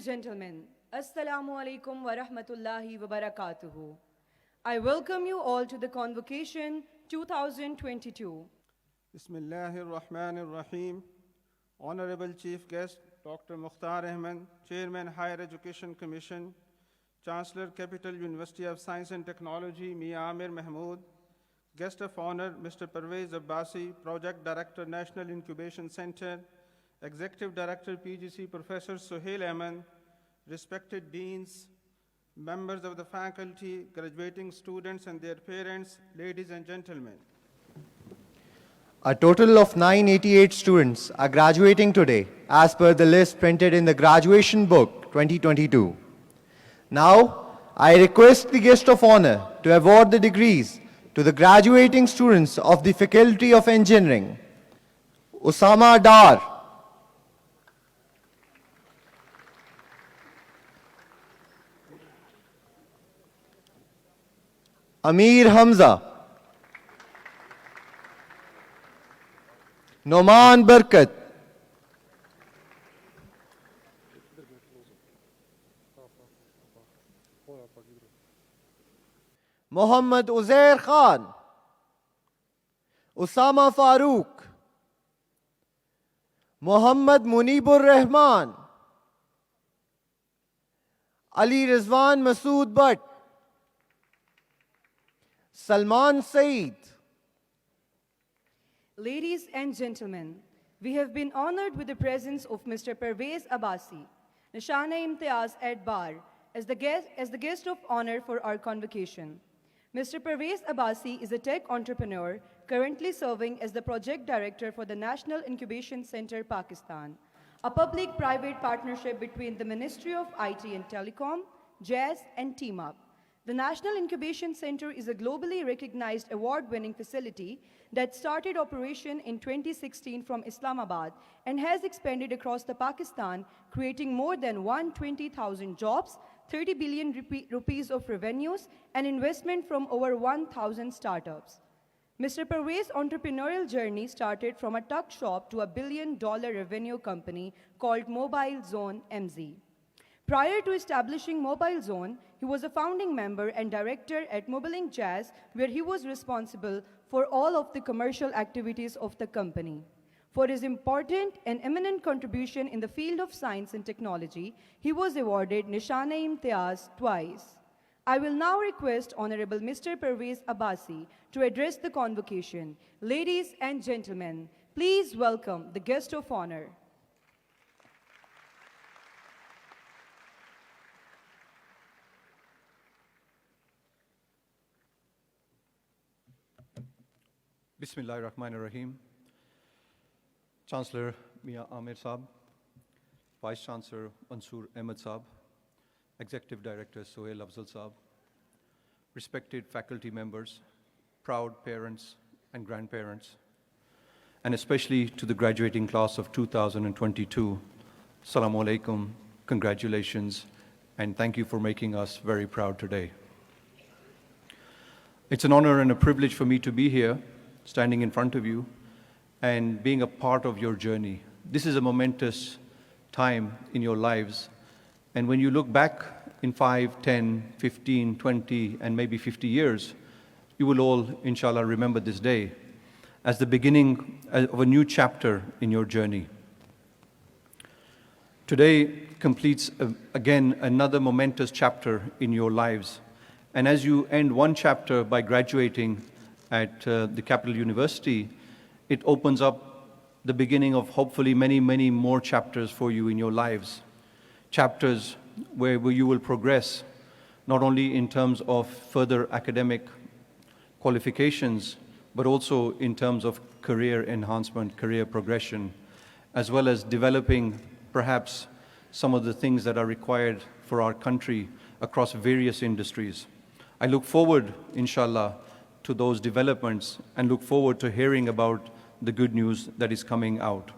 gentlemen, Assalamu alaikum wa rahmatullahi wa barakatuhu. I welcome you all to the Convocation 2022. Bismillahir Rahmanir Rahim. Honorable Chief Guest, Dr. Mukhtar Ahmed, Chairman, Higher Education Commission, Chancellor, Capital University of Science and Technology, Mia Amir Mahmood, Guest of Honor, Mr. Parvez Abbasi, Project Director, National Incubation Center, Executive Director, PGC, Professor Suhail Aman, respected deans, members of the faculty, graduating students and their parents, ladies and gentlemen. A total of 988 students are graduating today as per the list printed in the Graduation Book 2022. Now, I request the guest of honor to award the degrees to the graduating students of the Faculty of Engineering. Usama Dar, Amir Hamza, Noman Barkat, Mohammad Uzair Khan, Usama Farooq, Mohammad Munibur Rahman, Ali Rizwan Masood Bhatt, Salman Saeed. Ladies and gentlemen, we have been honored with the presence of Mr. Parvez Abbasi, Nishana-e-Imtiaz at Bar, as the guest of honor for our convocation. Mr. Parvez Abbasi is a tech entrepreneur currently serving as the project director for the National Incubation Center, Pakistan, a public-private partnership between the Ministry of IT and Telecom, Jazz, and Team Up. The National Incubation Center is a globally recognized award-winning facility that started operation in 2016 from Islamabad and has expanded across the Pakistan, creating more than 120,000 jobs, 30 billion rupees of revenues, and investment from over 1,000 startups. Mr. Parvez's entrepreneurial journey started from a tuck shop to a billion-dollar revenue company called Mobile Zone MZ. Prior to establishing Mobile Zone, he was a founding member and director at Mobilink Jazz, where he was responsible for all of the commercial activities of the company. For his important and eminent contribution in the field of science and technology, he was awarded Nishana-e-Imtiaz twice. I will now request Honorable Mr. Parvez Abbasi to address the convocation. Ladies and gentlemen, please welcome the guest of honor. Bismillahir Rahmanir Rahim. Chancellor Mia Amir Saab, Vice Chancellor Mansoor Ahmed Saab, Executive Director Suhail Afzal Saab, respected faculty members, proud parents and grandparents, and especially to the graduating class of 2022, Assalamu alaikum, congratulations, and thank you for making us very proud today. It's an honor and a privilege for me to be here, standing in front of you and being a part of your journey. This is a momentous time in your lives. And when you look back in 5, 10, 15, 20, and maybe 50 years, you will all, inshallah, remember this day as the beginning of a new chapter in your journey. Today completes, again, another momentous chapter in your lives. And as you end one chapter by graduating at the Capital University, it opens up the beginning of hopefully many, many more chapters for you in your lives. Chapters where you will progress, not only in terms of further academic qualifications, but also in terms of career enhancement, career progression, as well as developing perhaps some of the things that are required for our country across various industries. I look forward, inshallah, to those developments and look forward to hearing about the good news that is coming out.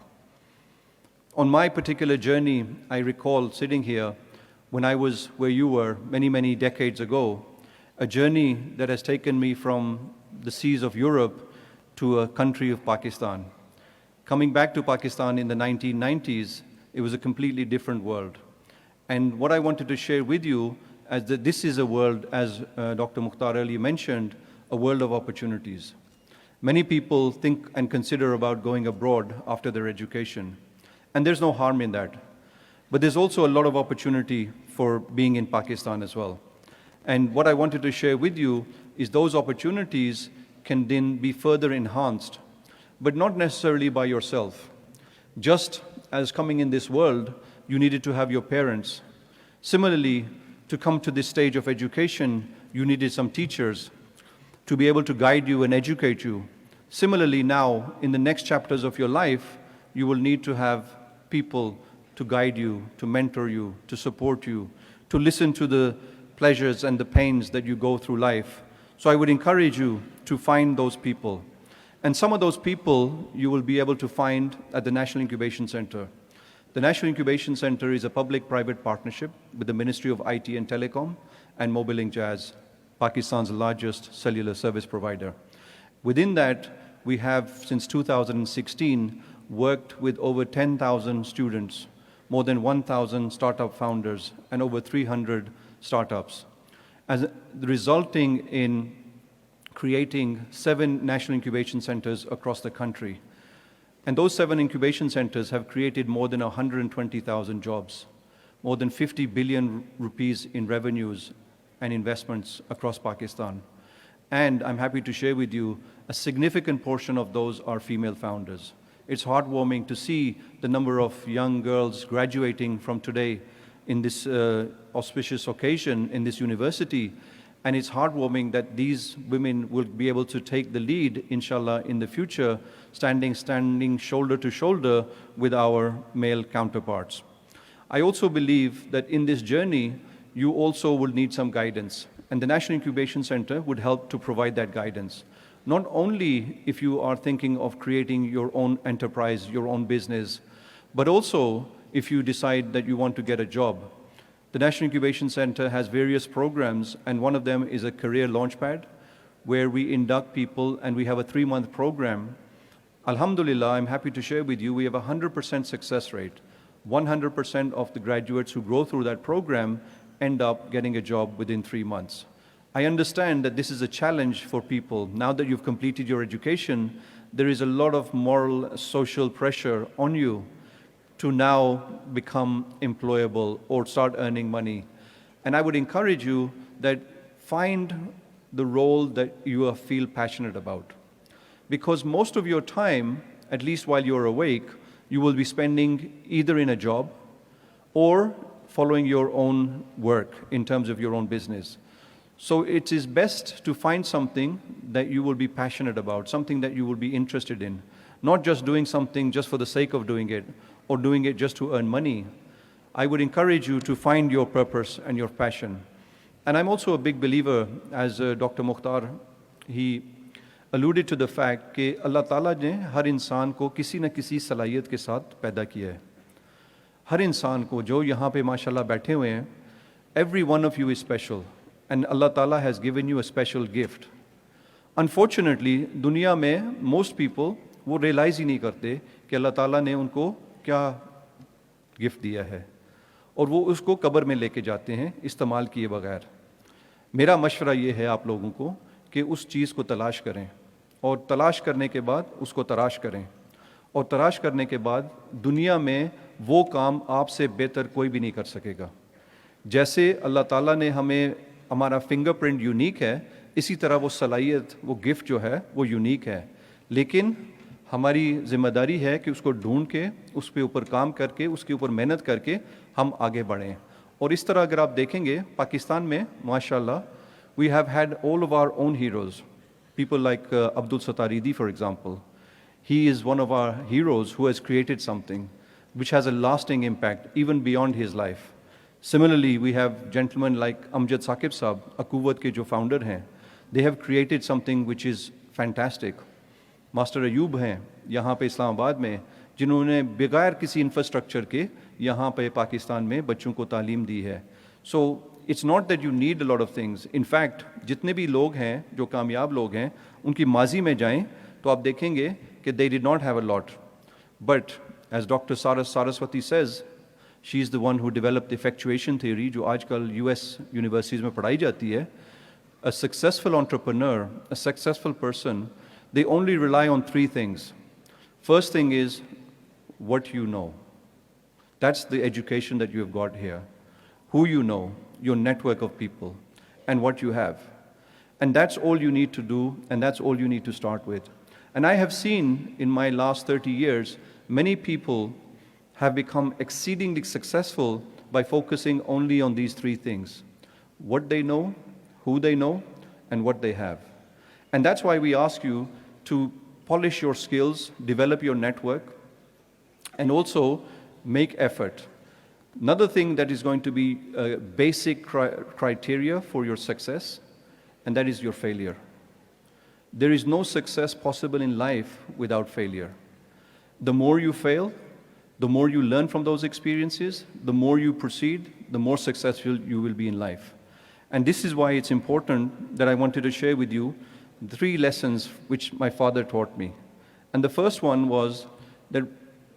On my particular journey, I recall sitting here when I was where you were many, many decades ago, a journey that has taken me from the seas of Europe to a country of Pakistan. Coming back to Pakistan in the 1990s, it was a completely different world. And what I wanted to share with you, as that this is a world, as Dr. Mukhtar earlier mentioned, a world of opportunities. Many people think and consider about going abroad after their education, and there's no harm in that. But there's also a lot of opportunity for being in Pakistan as well. And what I wanted to share with you is those opportunities can then be further enhanced, but not necessarily by yourself. Just as coming in this world, you needed to have your parents. Similarly, to come to this stage of education, you needed some teachers to be able to guide you and educate you. Similarly, now, in the next chapters of your life, you will need to have people to guide you, to mentor you, to support you, to listen to the pleasures and the pains that you go through life. So I would encourage you to find those people. And some of those people you will be able to find at the National Incubation Center. The National Incubation Center is a public-private partnership with the Ministry of IT and Telecom and Mobilink Jazz, Pakistan's largest cellular service provider. Within that, we have, since 2016, worked with over 10,000 students, more than 1,000 startup founders, and over 300 startups, resulting in creating 7 national incubation centers across the country. And those 7 incubation centers have created more than 120,000 jobs, more than 50 billion rupees in revenues and investments across Pakistan. And I'm happy to share with you, a significant portion of those are female founders. It's heartwarming to see the number of young girls graduating from today in this auspicious occasion in this university. And it's heartwarming that these women will be able to take the lead, inshallah, in the future, standing shoulder to shoulder with our male counterparts. I also believe that in this journey, you also will need some guidance. And the National Incubation Center would help to provide that guidance. Not only if you are thinking of creating your own enterprise, your own business, but also if you decide that you want to get a job. The National Incubation Center has various programs, and one of them is a career launchpad, where we induct people, and we have a 3-month program. Alhamdulillah, I'm happy to share with you, we have a 100% success rate. 100% of the graduates who go through that program end up getting a job within 3 months. I understand that this is a challenge for people. Now that you've completed your education, there is a lot of moral, social pressure on you to now become employable or start earning money. And I would encourage you that find the role that you feel passionate about. Because most of your time, at least while you're awake, you will be spending either in a job or following your own work in terms of your own business. So it is best to find something that you will be passionate about, something that you will be interested in, not just doing something just for the sake of doing it or doing it just to earn money. I would encourage you to find your purpose and your passion. And I'm also a big believer, as Dr. Mukhtar, he alluded to the fact कि अल्लाह ताला ने हर इंसान को किसी न किसी सलाहियत के साथ पैदा किया है. हर इंसान को जो यहाँ पे माशाल्लाह बैठे हुए हैं, every one of you is special. And Allah Ta'ala has given you a special gift. Unfortunately, दुनिया में most people वो realize ही नहीं करते कि अल्लाह ताला ने उनको क्या गिफ्ट दिया है और वो उसको कब्र में लेके जाते हैं इस्तेमाल किए बगैर. मेरा मशवरा ये है आप लोगों को कि उस चीज़ को तलाश करें और तलाश करने के बाद उसको तराश करें और तराश करने के बाद दुनिया में वो काम आपसे बेहतर कोई भी नहीं कर सकेगा. जैसे अल्लाह ताला ने हमें हमारा फिंगरप्रिंट यूनिक है, इसी तरह वो सलाहियत, वो गिफ्ट जो है वो यूनिक है. लेकिन हमारी जिम्मेदारी है कि उसको ढूंढ के उस पे ऊपर काम करके उसके ऊपर मेहनत करके हम आगे बढ़ें. और इस तरह अगर आप देखेंगे पाकिस्तान में माशाल्लाह we have had all of our own heroes. People like Abdul Sattar Idi, for example. He is one of our heroes who has created something which has a lasting impact even beyond his life. Similarly, we have gentlemen like Amjad Saqib Saab, Akuwat ke jo founder hain. They have created something which is fantastic. Master Ayub hain, यहाँ पे इस्लामाबाद में, जिन्होंने बगैर किसी infrastructure के यहाँ पे पाकिस्तान में बच्चों को तालीम दी है. So it's not that you need a lot of things. In fact, जितने भी लोग हैं जो कामयाब लोग हैं उनकी माजी में जाएं तो आप देखेंगे कि they did not have a lot. But as Dr. Saraswati says, She is the one who developed the effectuation theory, जो आजकल US universities में पढ़ाई जाती है. A successful entrepreneur, a successful person, they only rely on three things. First thing is what you know. That's the education that you have got here. Who you know, your network of people, and what you have. And that's all you need to do, and that's all you need to start with. And I have seen in my last 30 years, many people have become exceedingly successful by focusing only on these three things: what they know, who they know, and what they have. And that's why we ask you to polish your skills, develop your network, and also make effort. Another thing that is going to be a basic criteria for your success, and that is your failure. There is no success possible in life without failure. The more you fail, the more you learn from those experiences, the more you proceed, the more successful you will be in life. And this is why it's important that I wanted to share with you 3 lessons which my father taught me. And the first one was that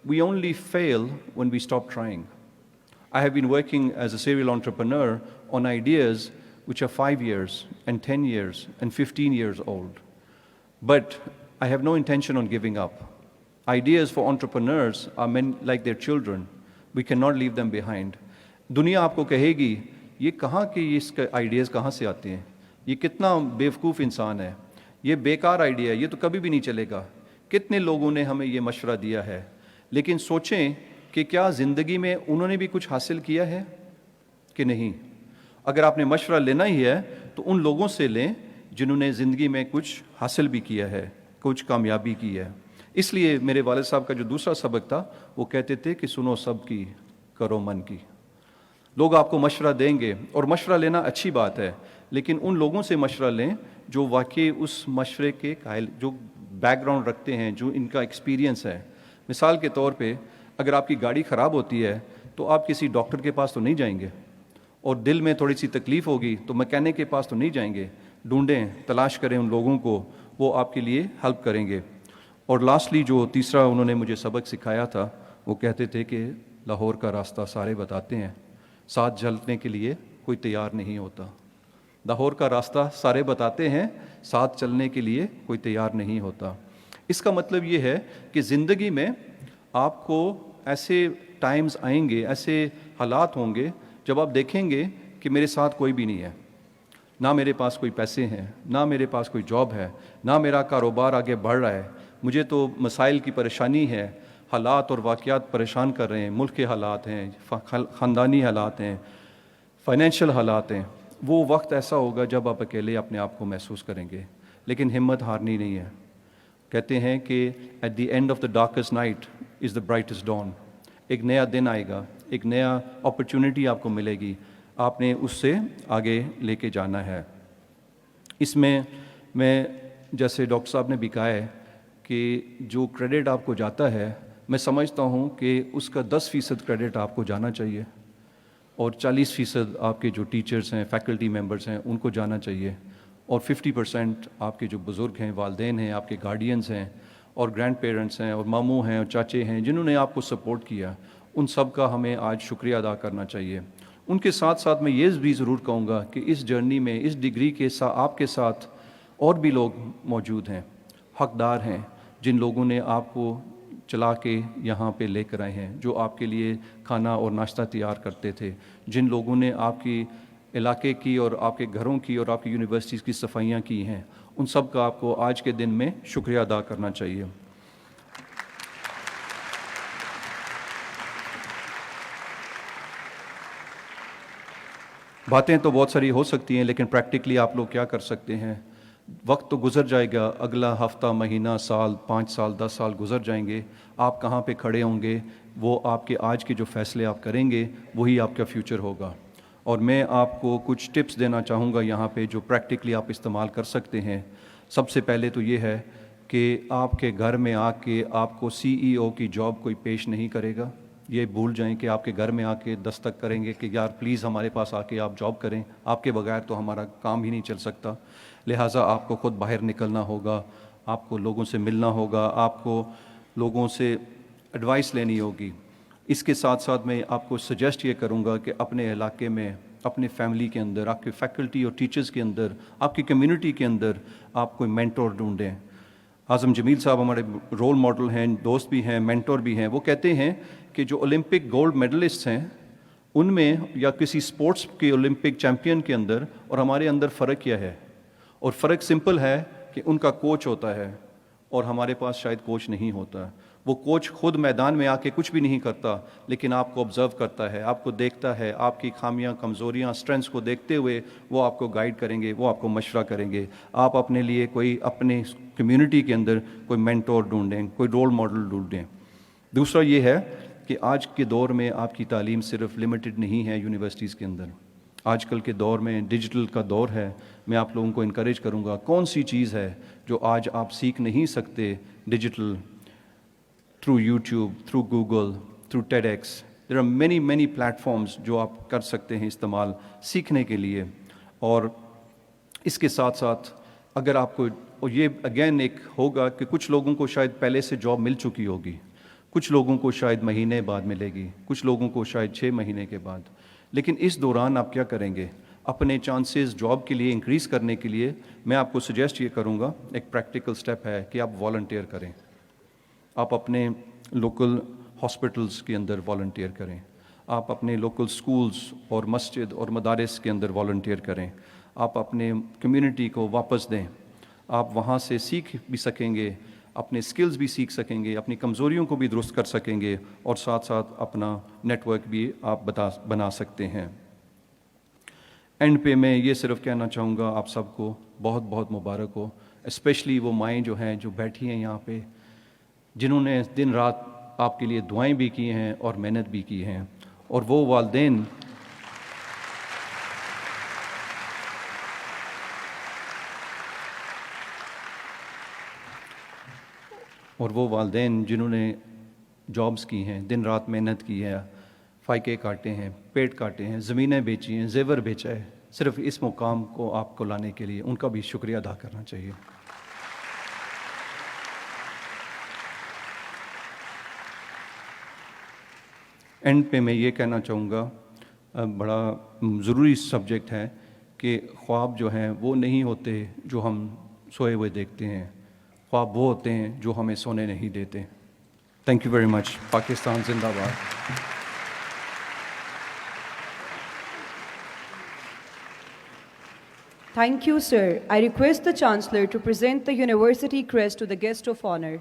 we only fail when we stop trying. I have been working as a serial entrepreneur on ideas which are 5 years and 10 years and 15 years old. But I have no intention on giving up. Ideas for entrepreneurs are meant like their children. We cannot leave them behind. दुनिया आपको कहेगी ये कहाँ के इसके ideas कहाँ से आते हैं, ये कितना बेवकूफ़ इंसान है, ये बेकार आइडिया है, ये तो कभी भी नहीं चलेगा. कितने लोगों ने हमें ये मशवरा दिया है, लेकिन सोचें कि क्या ज़िंदगी में उन्होंने भी कुछ हासिल किया है कि नहीं. अगर आपने मशवरा लेना ही है तो उन लोगों से लें जिन्होंने ज़िंदगी में कुछ हासिल भी किया है, कुछ कामयाबी की है. इसलिए मेरे वालिद साहब का जो दूसरा सबक था वो कहते थे कि सुनो सब की, करो मन की. लोग आपको मशवरा देंगे और मशवरा लेना अच्छी बात है, लेकिन उन लोगों से मशवरा लें जो वाकई उस मशवरे के कायल, जो बैकग्राउंड रखते हैं, जो इनका एक्सपीरियंस है. मिसाल के तौर पे अगर आपकी गाड़ी ख़राब होती है तो आप किसी डॉक्टर के पास तो नहीं जाएंगे, और दिल में थोड़ी सी तकलीफ़ होगी तो मैकेनिक के पास तो नहीं जाएंगे. ढूंढें, तलाश करें उन लोगों को, वो आपके लिए हेल्प करेंगे. और लास्टली जो तीसरा उन्होंने मुझे सबक सिखाया था वो कहते थे कि लाहौर का रास्ता सारे बताते हैं, साथ चलने के लिए कोई तैयार नहीं होता. लाहौर का रास्ता सारे बताते हैं, साथ चलने के लिए कोई तैयार नहीं होता. इसका मतलब ये है कि ज़िंदगी में आपको ऐसे टाइम्स आएंगे, ऐसे हालात होंगे जब आप देखेंगे कि मेरे साथ कोई भी नहीं है, ना मेरे पास कोई पैसे हैं, ना मेरे पास कोई जॉब है, ना मेरा कारोबार आगे बढ़ रहा है, मुझे तो मसाइल की परेशानी है, हालात और वाक़यात परेशान कर रहे हैं, मुल्क के हालात हैं, ख़ानदानी हालात हैं, फाइनेंशियल हालात हैं. वो वक्त ऐसा होगा जब आप अकेले अपने आप को महसूस करेंगे, लेकिन हिम्मत हारनी नहीं है. कहते हैं कि at the end of the darkest night is the brightest dawn. एक नया दिन आएगा, एक नया अपॉर्चुनिटी आपको मिलेगी, आपने उससे आगे लेके जाना है. इसमें मैं, जैसे डॉक्टर साहब ने भी कहा है कि जो क्रेडिट आपको जाता है, मैं समझता हूँ कि उसका 10% क्रेडिट आपको जाना चाहिए और 40% आपके जो टीचर्स हैं, फैकल्टी मेंबर्स हैं, उनको जाना चाहिए, और 50% आपके जो बुज़ुर्ग हैं, वालदेन हैं, आपके गार्डियंस हैं और ग्रैंड पेरेंट्स हैं और मामू हैं और चाचे हैं जिन्होंने आपको सपोर्ट किया, उन सब का हमें आज शुक्रिया अदा करना चाहिए. उनके साथ साथ मैं ये भी ज़रूर कहूँगा कि इस जर्नी में, इस डिग्री के साथ आपके साथ और भी लोग मौजूद हैं, हकदार हैं, जिन लोगों ने आपको चला के यहाँ पे लेकर आए हैं, जो आपके लिए खाना और नाश्ता तैयार करते थे, जिन लोगों ने आपकी इलाके की और आपके घरों की और आपकी यूनिवर्सिटीज़ की सफाइयाँ की हैं, उन सब का आपको आज के दिन में शुक्रिया अदा करना चाहिए. बातें तो बहुत सारी हो सकती हैं, लेकिन प्रैक्टिकली आप लोग क्या कर सकते हैं. वक्त तो गुजर जाएगा, अगला हफ्ता, महीना, साल, 5 साल, 10 साल गुजर जाएंगे. आप कहाँ पे खड़े होंगे, वो आपके आज के जो फैसले आप करेंगे वही आपका फ्यूचर होगा. और मैं आपको कुछ टिप्स देना चाहूँगा यहाँ पे जो प्रैक्टिकली आप इस्तेमाल कर सकते हैं. सबसे पहले तो ये है कि आपके घर में आके आपको CEO की जॉब कोई पेश नहीं करेगा. ये भूल जाएं कि आपके घर में आके दस्तक करेंगे कि यार प्लीज़ हमारे पास आके आप जॉब करें, आपके बगैर तो हमारा काम ही नहीं चल सकता. लिहाजा आपको ख़ुद बाहर निकलना होगा, आपको लोगों से मिलना होगा, आपको लोगों से एडवाइस लेनी होगी. اس کے ساتھ ساتھ میں آپ کو سجیسٹ یہ کروں گا کہ اپنے علاقے میں، اپنے فیملی کے اندر، آپ کے فیکلٹی اور ٹیچرز کے اندر، آپ کی کمیونٹی کے اندر آپ کوئی مینٹور ڈھونڈیں. اعظم جمیل صاحب ہمارے رول ماڈل ہیں، دوست بھی ہیں، مینٹور بھی ہیں. وہ کہتے ہیں کہ جو اولمپک گولڈ میڈلسٹ ہیں ان میں یا کسی سپورٹس کے اولمپک چیمپئن کے اندر اور ہمارے اندر فرق کیا ہے؟ اور فرق سمپل ہے کہ ان کا کوچ ہوتا ہے اور ہمارے پاس شاید کوچ نہیں ہوتا. وہ کوچ خود میدان میں آ کے کچھ بھی نہیں کرتا، لیکن آپ کو آبزرو کرتا ہے، آپ کو دیکھتا ہے، آپ کی خامیاں، کمزوریاں، اسٹرینتھس کو دیکھتے ہوئے وہ آپ کو گائیڈ کریں گے، وہ آپ کو مشورہ کریں گے. آپ اپنے لیے کوئی اپنے کمیونٹی کے اندر کوئی مینٹور ڈھونڈیں، کوئی رول ماڈل ڈھونڈیں. دوسرا یہ ہے کہ آج کے دور میں آپ کی تعلیم صرف لمیٹڈ نہیں ہے یونیورسٹیز کے اندر. آج کل کے دور میں ڈیجیٹل کا دور ہے. میں آپ لوگوں کو انکریج کروں گا، کون سی چیز ہے جو آج آپ سیکھ نہیں سکتے digital, through YouTube, through Google, through TEDx. There are many platforms جو آپ کر سکتے ہیں استعمال سیکھنے کے لیے. اور اس کے ساتھ ساتھ اگر آپ کو، اور یہ اگین ایک ہوگا کہ کچھ لوگوں کو شاید پہلے سے جاب مل چکی ہوگی، کچھ لوگوں کو شاید مہینے بعد ملے گی، کچھ لوگوں کو شاید 6 مہینے کے بعد. لیکن اس دوران آپ کیا کریں گے؟ اپنے چانسز جاب کے لیے انکریز کرنے کے لیے میں آپ کو سجیسٹ یہ کروں گا، ایک پریکٹیکل سٹیپ ہے کہ آپ والنٹیئر کریں. آپ اپنے لوکل ہاسپٹلس کے اندر والنٹیئر کریں، آپ اپنے لوکل سکولز اور مسجد اور مدارس کے اندر والنٹیئر کریں. آپ اپنے کمیونٹی کو واپس دیں. آپ وہاں سے سیکھ بھی سکیں گے، اپنے سکلز بھی سیکھ سکیں گے، اپنی کمزوریوں کو بھی درست کر سکیں گے، اور ساتھ ساتھ اپنا نیٹ ورک بھی آپ بنا سکتے ہیں. اینڈ پہ میں یہ صرف کہنا چاہوں گا آپ سب کو بہت بہت مبارک ہو، اسپیشلی وہ مائیں جو ہیں جو بیٹھی ہیں یہاں پہ، جنہوں نے دن رات آپ کے لیے دعائیں بھی کی ہیں اور محنت بھی کی ہیں. اور وہ والدین جنہوں نے جابز کی ہیں، دن رات محنت کی ہے، فائقے کاٹے ہیں، پیٹ کاٹے ہیں، زمینیں بیچی ہیں، زیور بیچا ہے، صرف اس مقام کو آپ کو لانے کے لیے ان کا بھی شکریہ ادا کرنا چاہیے. اینڈ پہ میں یہ کہنا چاہوں گا، بڑا ضروری سبجیکٹ ہے کہ خواب جو ہیں وہ نہیں ہوتے جو ہم سوئے ہوئے دیکھتے ہیں، خواب وہ ہوتے ہیں جو ہمیں سونے نہیں دیتے. Thank you very much. Pakistan زندہ باد. Thank you, sir. I request the Chancellor to present the University crest to the guest of honor.